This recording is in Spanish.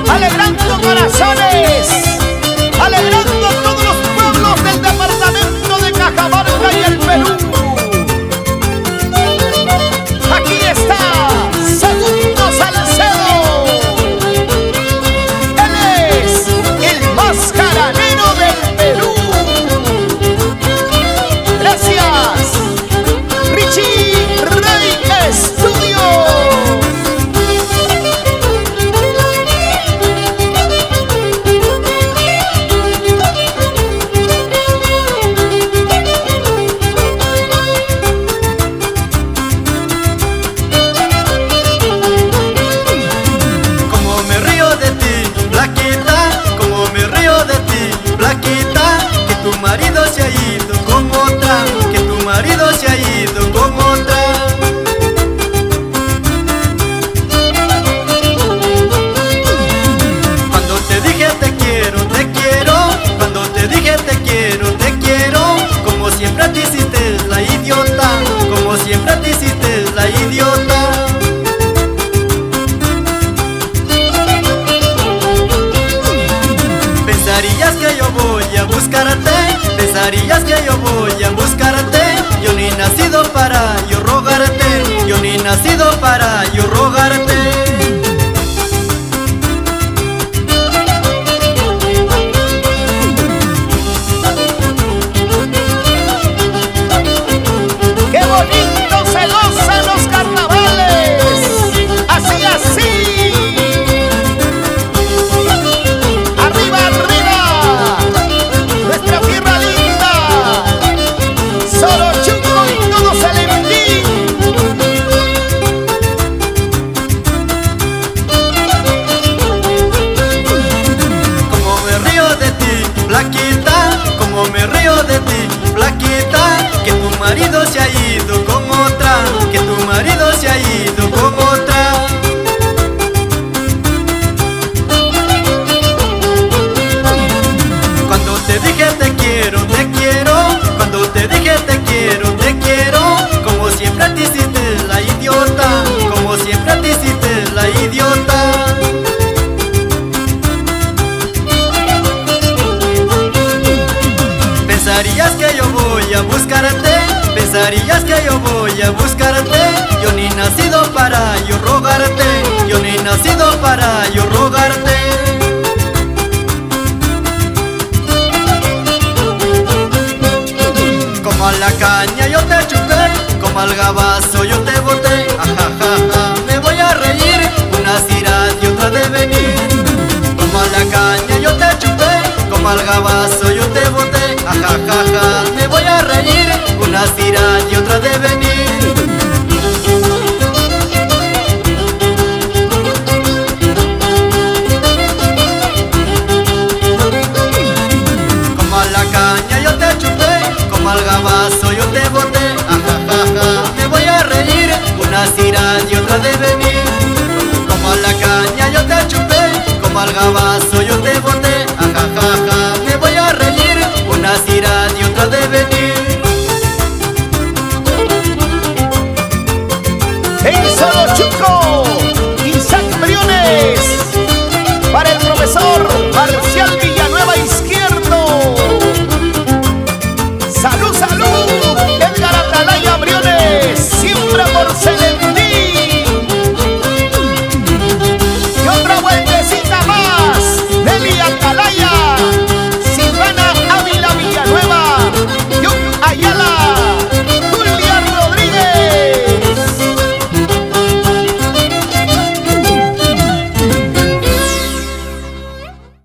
Alegrando corazones, alegrando todos los pueblos del departamento de Cajamarca y el Perú. Aquí está Segundo Salcedo. Él es el más jaranero del Perú. Gracias, Richie Rey Studio. Que tu marido se ha ido con otra, que tu marido se ha ido con otra. Cuando te dije te quiero, te quiero, cuando te dije te quiero, te quiero, como siempre te hiciste la idiota, como siempre te hiciste la idiota. Pensarías que yo voy a buscarte, pensarías que yo voy a buscarte. Yo ni nacido para yo rogarte, yo ni nacido para yo rogarte. ¡Qué bonito se gozan los carnavales! ¡Así, así! ¡Arriba, arriba! ¡Nuestra tierra linda! ¡Solo Chuco y todo Salentín! Como me río de ti, flaquita, como me río de ti, flaquita. Que tu marido se ha ido con otra, que tu marido se ha ido con otra. Cuando te dije te quiero, cuando te dije te quiero, como siempre te hiciste la idiota, como siempre te hiciste la idiota. Pensarías que yo voy a buscarte, pensarías que yo voy a buscarte. Yo ni nacido para yo rogarte, yo ni nacido para yo rogarte. Como a la caña yo te chupé, como al gabazo yo te boté. Ajajaja, me voy a reír, una irá y otra de venir. Como a la caña yo te chupé, como al gabazo yo te boté. Ajajaja, me voy a reír, una irá y otra de venir. Como a la caña yo te chupé, como al gabazo yo te boté. Ajajaja, me voy a reír, una irá y otra de venir. Como a la caña yo te chupé, como al gabazo yo te boté. Ajajaja, me voy a reír, una irá y otra de venir. ¡En Solo Chuco!